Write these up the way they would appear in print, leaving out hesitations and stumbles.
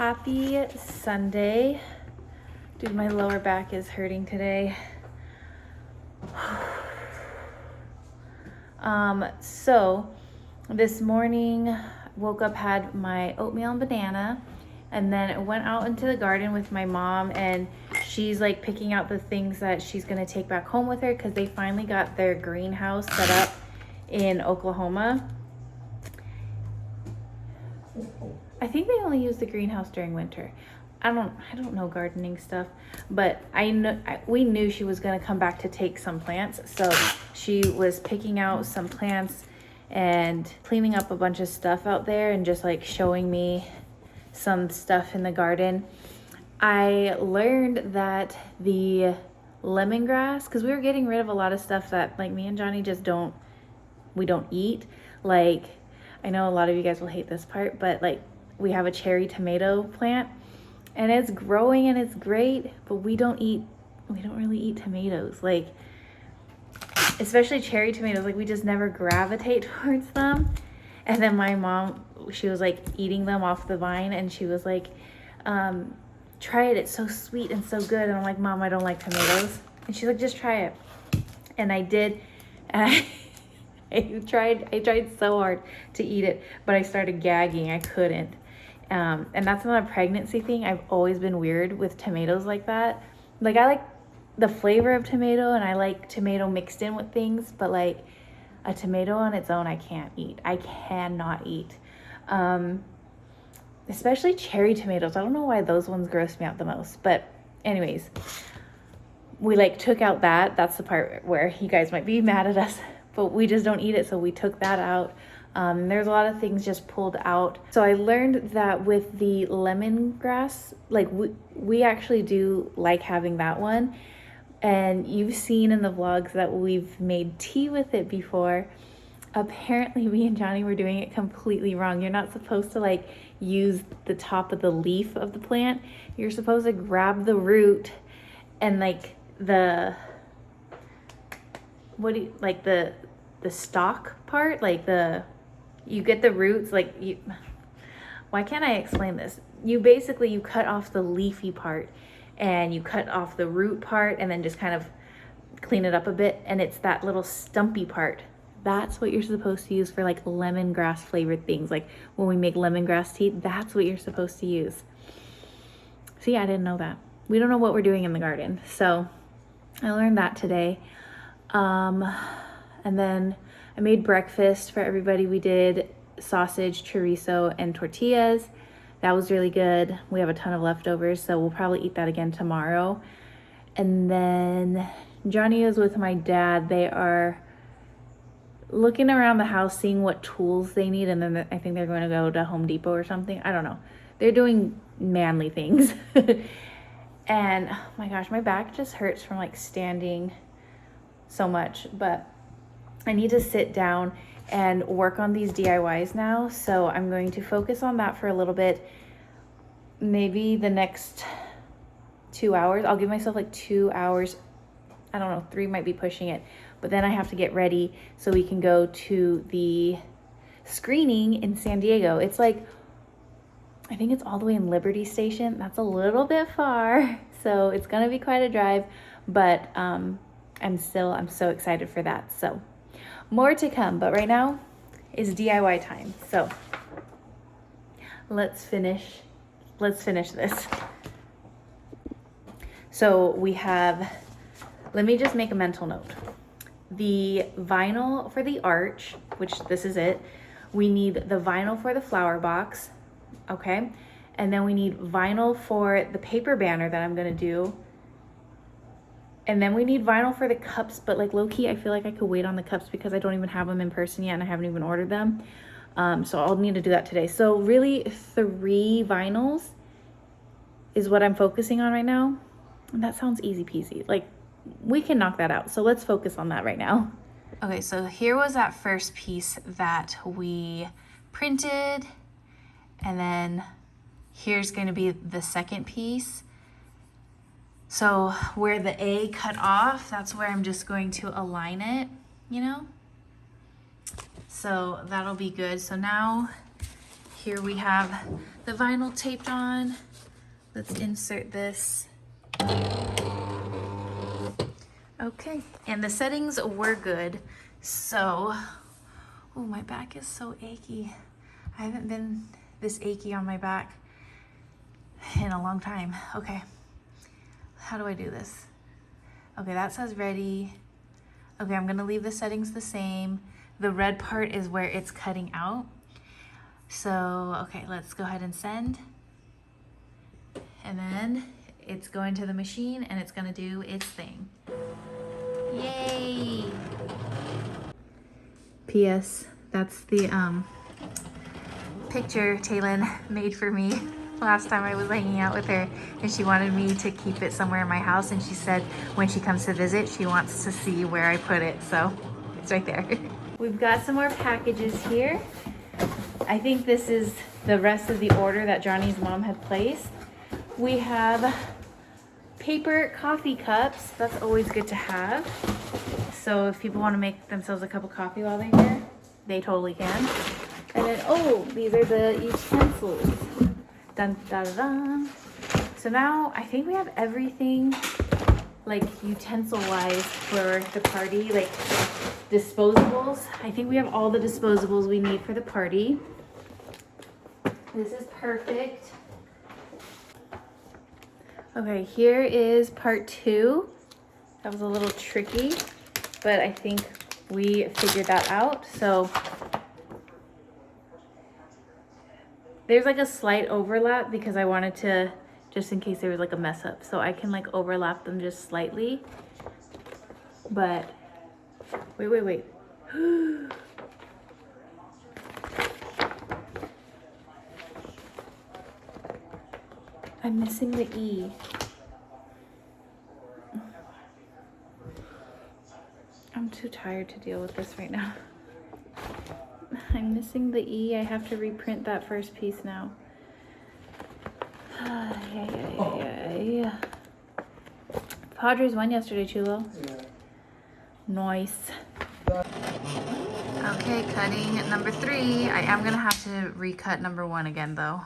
Happy Sunday. Dude, my lower back is hurting today. So this morning, woke up, had my oatmeal and banana, and then went out into the garden with my mom, and she's like picking out the things that she's gonna take back home with her because they finally got their greenhouse set up in Oklahoma. I think they only use the greenhouse during winter. I don't know gardening stuff, but we knew she was gonna come back to take some plants, so she was picking out some plants and cleaning up a bunch of stuff out there and just like showing me some stuff in the garden. I learned that the lemongrass, because we were getting rid of a lot of stuff that like me and Johnny just don't eat. Like, I know a lot of you guys will hate this part, but like we have a cherry tomato plant and it's growing and it's great, but we don't really eat tomatoes. Like, especially cherry tomatoes, like we just never gravitate towards them. And then my mom, she was like eating them off the vine and she was like, try it, it's so sweet and so good. And I'm like, Mom, I don't like tomatoes. And she's like, just try it. And I did, and I tried so hard to eat it, but I started gagging, I couldn't. And that's not a pregnancy thing. I've always been weird with tomatoes like that. Like, I like the flavor of tomato and I like tomato mixed in with things, but like a tomato on its own, I can't eat. I cannot eat. Especially cherry tomatoes. I don't know why those ones gross me out the most, but anyways, we like took out that's the part where you guys might be mad at us, but we just don't eat it. So we took that out. There's a lot of things just pulled out. So I learned that with the lemongrass, like we actually do like having that one. And you've seen in the vlogs that we've made tea with it before. Apparently me and Johnny were doing it completely wrong. You're not supposed to like use the top of the leaf of the plant. You're supposed to grab the root and like the stalk part, like you get the roots, like why can't I explain this? You cut off the leafy part and you cut off the root part and then just kind of clean it up a bit, and it's that little stumpy part. That's what you're supposed to use for like lemongrass flavored things. Like when we make lemongrass tea, that's what you're supposed to use. See, I didn't know that. We don't know what we're doing in the garden. So I learned that today. And then I made breakfast for everybody. We did sausage, chorizo, and tortillas. That was really good. We have a ton of leftovers, so we'll probably eat that again tomorrow. And then Johnny is with my dad. They are looking around the house, seeing what tools they need, and then I think they're going to go to Home Depot or something. I don't know. They're doing manly things. And oh my gosh, my back just hurts from like standing so much, but I need to sit down and work on these DIYs now. So I'm going to focus on that for a little bit. Maybe the next 2 hours. I'll give myself like 2 hours. I don't know, 3 might be pushing it. But then I have to get ready so we can go to the screening in San Diego. It's like, I think it's all the way in Liberty Station. That's a little bit far. So it's gonna be quite a drive, but I'm so excited for that. So more to come, but right now is DIY time. So let's finish this. So we have, let me just make a mental note. The vinyl for the arch, which this is it. We need the vinyl for the flower box, okay? And then we need vinyl for the paper banner that I'm gonna do. And then we need vinyl for the cups, but like low-key, I feel like I could wait on the cups because I don't even have them in person yet and I haven't even ordered them. So I'll need to do that today. So really 3 vinyls is what I'm focusing on right now. And that sounds easy peasy. Like, we can knock that out. So let's focus on that right now. Okay, so here was that first piece that we printed. And then here's gonna be the second piece. So where the A cut off, that's where I'm just going to align it, you know? So that'll be good. So now Here we have the vinyl taped on. Let's insert this. Okay, and the settings were good. So, oh, my back is so achy. I haven't been this achy on my back in a long time. Okay, how do I do this? Okay, that says ready. Okay, I'm gonna leave the settings the same. The red part is where it's cutting out. So, okay, let's go ahead and send. And then it's going to the machine and it's gonna do its thing. Yay! P.S. That's the picture Taylin made for me last time I was hanging out with her, and she wanted me to keep it somewhere in my house, and she said when she comes to visit she wants to see where I put it, so it's right there. We've got some more packages here. I think this is the rest of the order that Johnny's mom had placed. We have paper coffee cups. That's always good to have. So if people want to make themselves a cup of coffee while they're here, they totally can. And then, oh, these are the utensils. Dun, dun, dun. So now I think we have everything like utensil-wise for the party, like disposables. I think we have all the disposables we need for the party. This is perfect. Okay, here is part 2. That was a little tricky, but I think we figured that out. So there's like a slight overlap because I wanted to, just in case there was like a mess up. So I can like overlap them just slightly. But wait. I'm missing the E. I'm too tired to deal with this right now. I'm missing the E. I have to reprint that first piece now. Yeah. Padres won yesterday, Chulo. Yeah. Nice. Okay, cutting number 3. I am gonna have to recut number 1 again though.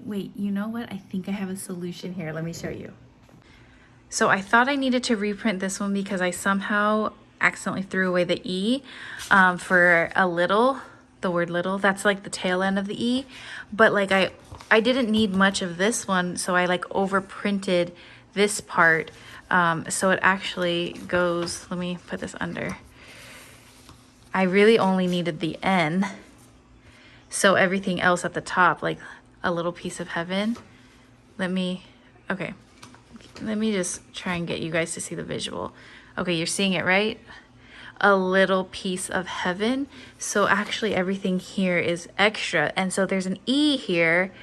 Wait, you know what? I think I have a solution here. Let me show you. So I thought I needed to reprint this one because I somehow accidentally threw away the E for a little, the word little. That's like the tail end of the E. But like I didn't need much of this one, so I like overprinted this part. So it actually goes, let me put this under. I really only needed the N. So everything else at the top, like a little piece of heaven. Let me just try and get you guys to see the visual. Okay, you're seeing it, right? A little piece of heaven. So actually everything here is extra. And so there's an E here.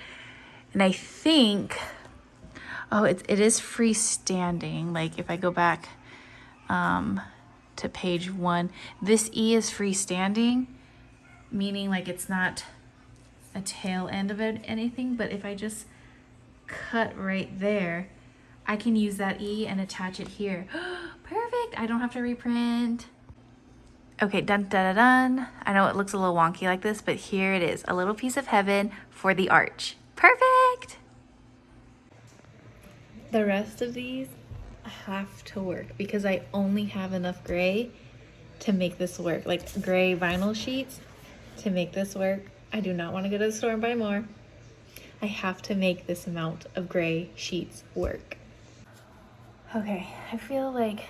And I think, oh, it is freestanding. Like if I go back to page 1, this E is freestanding, meaning like it's not a tail end of it, anything. But if I just cut right there, I can use that E and attach it here. Perfect, I don't have to reprint. Okay, dun dun dun dun. I know it looks a little wonky like this, but here it is, a little piece of heaven for the arch. Perfect. The rest of these have to work because I only have enough gray to make this work, like gray vinyl sheets to make this work. I do not want to go to the store and buy more. I have to make this amount of gray sheets work. Okay, I feel like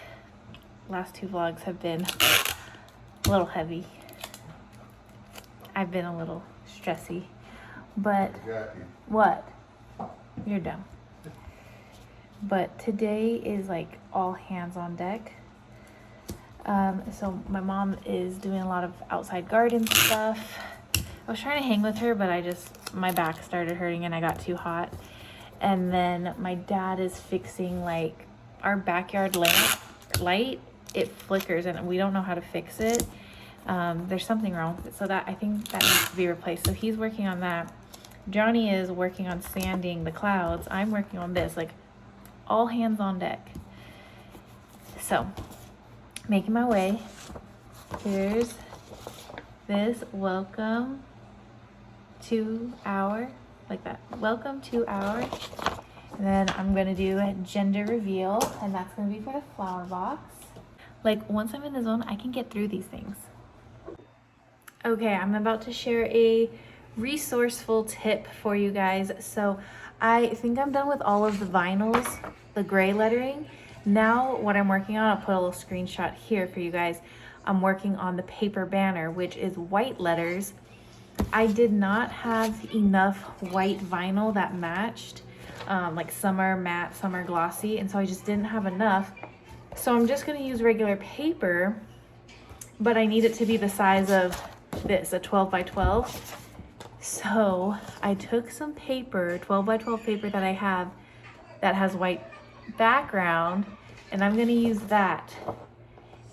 last 2 vlogs have been a little heavy. I've been a little stressy, but what? You're dumb. But today is like all hands on deck. So my mom is doing a lot of outside garden stuff. I was trying to hang with her, but my back started hurting and I got too hot. And then my dad is fixing like our backyard light. It flickers and we don't know how to fix it. There's something wrong with it. So I think that needs to be replaced. So he's working on that. Johnny is working on sanding the clouds. I'm working on this, like all hands on deck. So making my way. Here's this. Welcome to our, like that. Welcome to our. And then I'm gonna do a gender reveal, and that's gonna be for the flower box. Like, once I'm in the zone, I can get through these things. Okay, I'm about to share a resourceful tip for you guys. So I think I'm done with all of the vinyls, the gray lettering. Now what I'm working on, I'll put a little screenshot here for you guys. I'm working on the paper banner, which is white letters. I did not have enough white vinyl that matched. Like some are matte, some are glossy, and so I just didn't have enough. So I'm just gonna use regular paper, but I need it to be the size of this, a 12 by 12. So I took some paper, 12 by 12 paper that I have that has white background, and I'm gonna use that.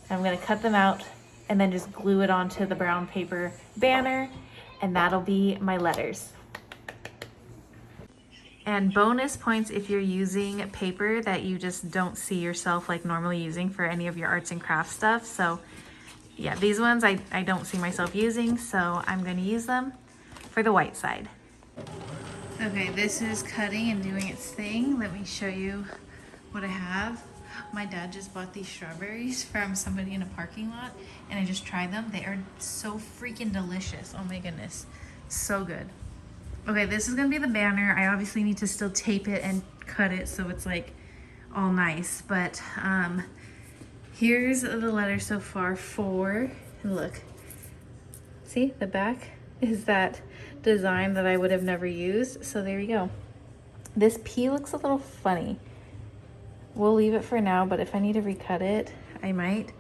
I'm gonna cut them out and then just glue it onto the brown paper banner, and that'll be my letters. And bonus points if you're using paper that you just don't see yourself like normally using for any of your arts and crafts stuff. So yeah, these ones I don't see myself using, so I'm going to use them for the white side. Okay, this is cutting and doing its thing. Let me show you what I have. My dad just bought these strawberries from somebody in a parking lot, and I just tried them. They are so freaking delicious. Oh my goodness, so good. Okay, this is gonna be the banner. I obviously need to still tape it and cut it so it's like all nice, but here's the letter so far for, and look, see the back is that design that I would have never used. So there you go. This P looks a little funny. We'll leave it for now, but if I need to recut it, I might.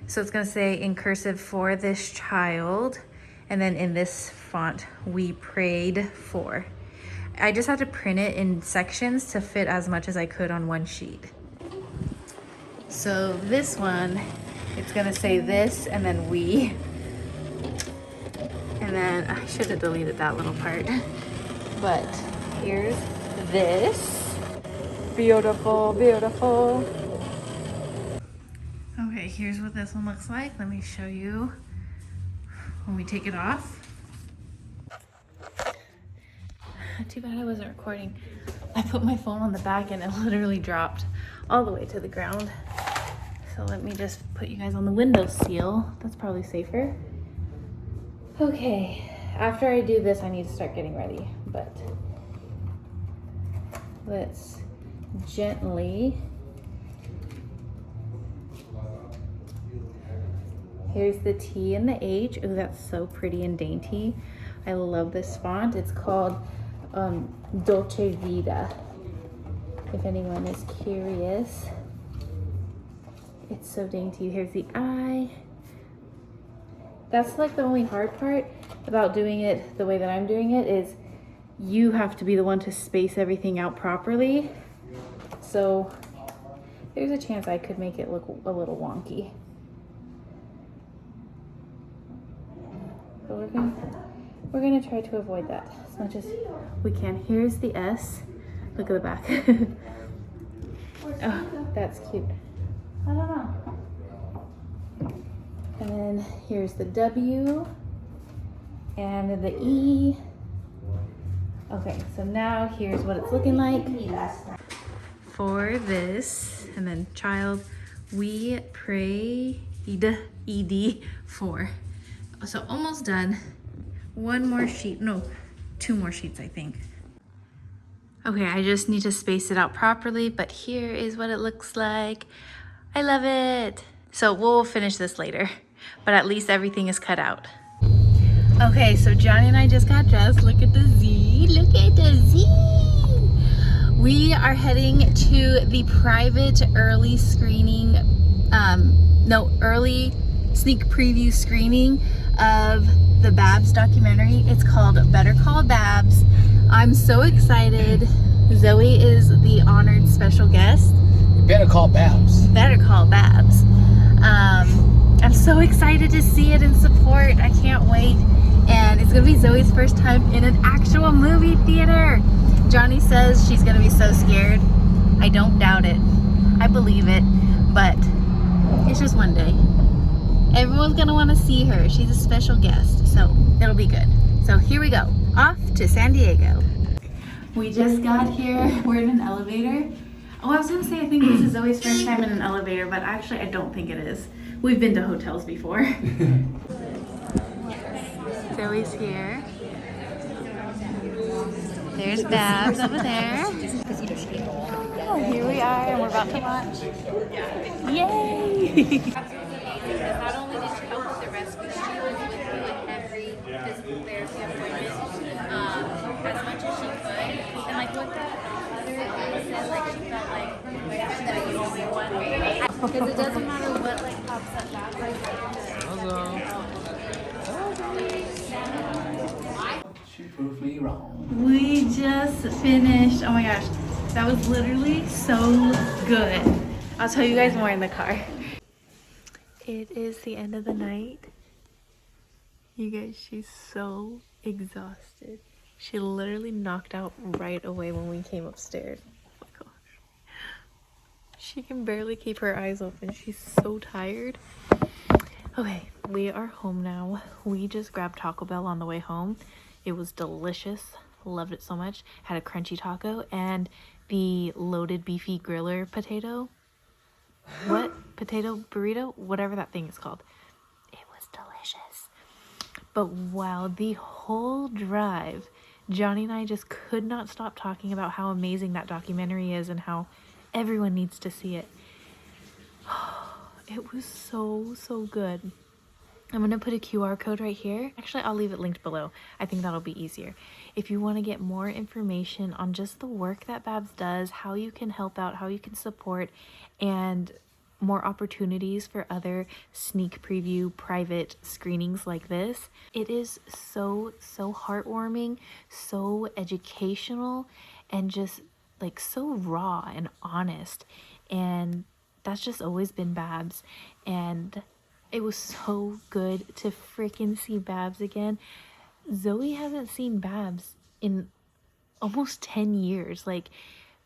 So it's gonna say in cursive, for this child. And then in this font, we prayed for. I just had to print it in sections to fit as much as I could on one sheet. So this one, it's gonna say this and then we. And then I should have deleted that little part. But here's this. Beautiful, beautiful. Okay, here's what this one looks like. Let me show you when we take it off. Too bad I wasn't recording. I put my phone on the back and it literally dropped all the way to the ground. So let me just put you guys on the window seal. That's probably safer. Okay, after I do this, I need to start getting ready, but let's gently. Here's the T and the H. Oh, that's so pretty and dainty. I love this font. It's called Dolce Vita, if anyone is curious. It's so dainty. Here's the I. That's like the only hard part about doing it the way that I'm doing it is you have to be the one to space everything out properly. So there's a chance I could make it look a little wonky. But we're gonna try to avoid that as much as we can. Here's the S. Look at the back. Oh, that's cute. I don't know. And then here's the W and the E. Okay, so now here's what it's looking like. For this, and then child, we prayed, ED for. So almost done. One more sheet, no, 2 more sheets, I think. Okay, I just need to space it out properly, but here is what it looks like. I love it. So we'll finish this later, but at least everything is cut out. Okay, so Johnny and I just got dressed. Look at the Z, look at the Z. We are heading to the private early screening, early sneak preview screening of the Babs documentary. It's called Better Call Babs. I'm so excited. Zoey is the honored special guest. Better call Babs. Better Call Babs. I'm so excited to see it and support. I can't wait. And it's gonna be Zoey's first time in an actual movie theater. Johnny says she's gonna be so scared. I don't doubt it. I believe it, but it's just one day. Everyone's gonna wanna see her. She's a special guest, so it'll be good. So here we go. off to San Diego. We just got here. We're in an elevator. Oh, I was gonna say I think this is Zoe's first time in an elevator, but actually I don't think it is. We've been to hotels before. Zoe's here. There's Babs over there. Oh, here we are, and we're about to launch. Yay! Not only did she help with the rescue, she was with me with every physical therapy appointment as much as she could. And like what that other guy said, like she felt like that the only one. Because it doesn't matter what like pops up that way. She proved me wrong. We just finished. Oh my gosh, that was literally so good. I'll tell you guys more in the car. It is the end of the night. You guys, she's so exhausted. She literally knocked out right away when we came upstairs. Oh my gosh. She can barely keep her eyes open. She's so tired. Okay, we are home now. We just grabbed Taco Bell on the way home. It was delicious. Loved it so much. Had a crunchy taco and the loaded beefy griller potato. What? Potato burrito? Whatever that thing is called. It was delicious. But wow, the whole drive, Johnny and I just could not stop talking about how amazing that documentary is and how everyone needs to see it. It was so good. I'm going to put a QR code right here. Actually, I'll leave it linked below. I think that'll be easier. If you want to get more information on just the work that Babs does, how you can help out, how you can support, and more opportunities for other sneak preview private screenings like this. It is so heartwarming, so educational, and just like so raw and honest. And that's just always been Babs. And it was so good to freaking see Babs again. Zoey hasn't seen Babs in almost 10 years, like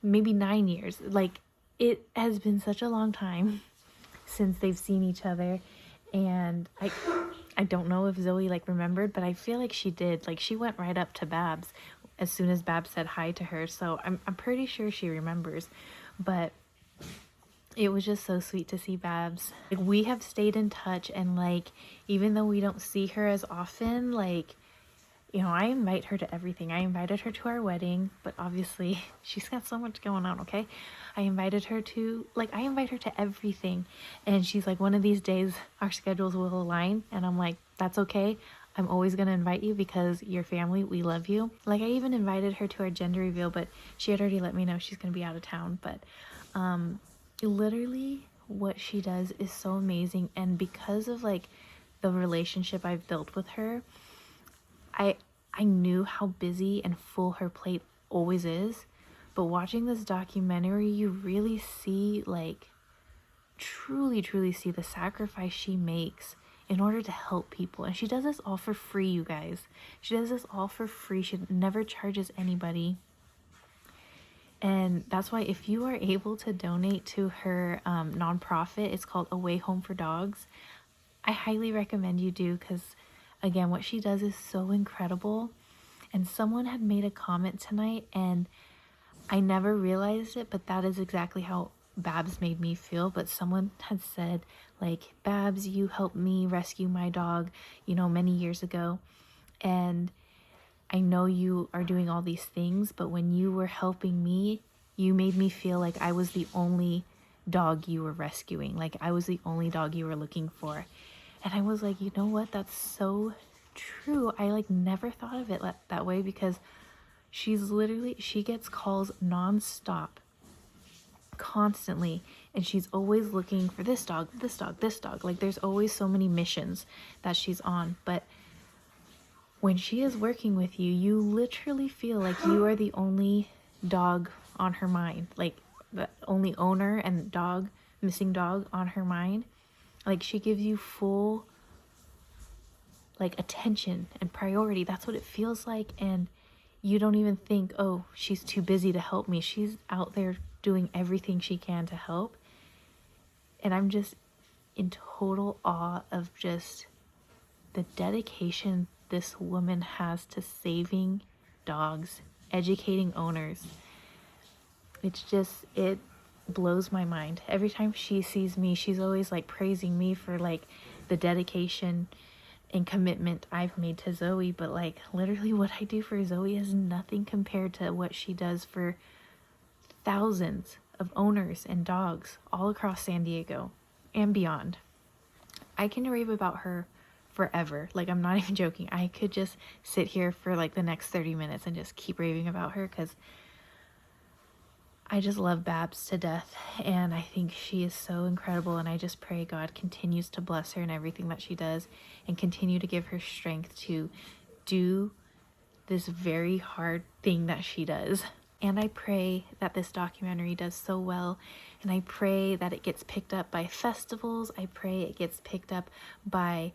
maybe 9 years. Like it has been such a long time since they've seen each other. And I don't know if Zoey like remembered, but I feel like she did. Like she went right up to Babs as soon as Babs said hi to her. So I'm pretty sure she remembers. But it was just so sweet to see Babs. Like we have stayed in touch, and like even though we don't see her as often, like, you know, I invite her to everything. I invited her to our wedding, but obviously she's got so much going on, okay? I invited her to, like, I invite her to everything. And she's like, one of these days our schedules will align. And I'm like, that's okay. I'm always going to invite you because you're family. We love you. Like I even invited her to our gender reveal, but she had already let me know she's going to be out of town. But literally what she does is so amazing. And because of like the relationship I've built with her, I knew how busy and full her plate always is, but watching this documentary, you really see, like, truly see the sacrifice she makes in order to help people. And she does this all for free, you guys. She does this all for free. She never charges anybody. And that's why if you are able to donate to her nonprofit, it's called Away Home for Dogs, I highly recommend you do, because again, what she does is so incredible. And someone had made a comment tonight, and I never realized it, but that is exactly how Babs made me feel. But someone had said, like, Babs, you helped me rescue my dog, you know, many years ago. And I know you are doing all these things, but when you were helping me, you made me feel like I was the only dog you were rescuing. Like I was the only dog you were looking for. And I was like, you know what? That's so true. I like never thought of it that way, because she's literally, she gets calls nonstop, constantly, and she's always looking for this dog. Like there's always so many missions that she's on. But when she is working with you, you literally feel like you are the only dog on her mind, like the only owner and dog, missing dog on her mind. Like she gives you full like attention and priority. That's what it feels like. And you don't even think, oh, she's too busy to help me. She's out there doing everything she can to help. And I'm just in total awe of just the dedication, the this woman has to saving dogs, educating owners. It's just, it blows my mind. Every time she sees me, she's always like praising me for like the dedication and commitment I've made to Zoey, but like literally what I do for Zoey is nothing compared to what she does for thousands of owners and dogs all across San Diego and beyond. I can rave about her forever. Like, I'm not even joking. I could just sit here for like the next 30 minutes and just keep raving about her, because I just love Babs to death, and I think she is so incredible, and I just pray God continues to bless her in everything that she does and continue to give her strength to do this very hard thing that she does. And I pray that this documentary does so well, and I pray that it gets picked up by festivals. I pray it gets picked up by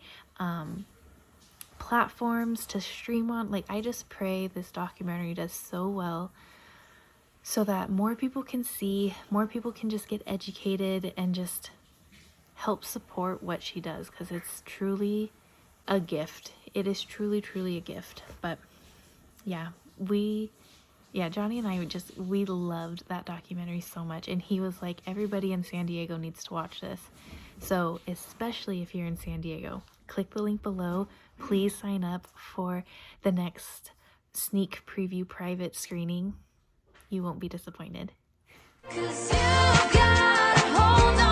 platforms to stream on. Like, I just pray this documentary does so well, so that more people can see, more people can just get educated and just help support what she does, because it's truly a gift. It is truly, truly a gift. But yeah, Johnny and I we loved that documentary so much, and he was like, everybody in San Diego needs to watch this. So especially if you're in San Diego, click the link below. Please sign up for the next sneak preview private screening. You won't be disappointed. 'Cause you got hold on.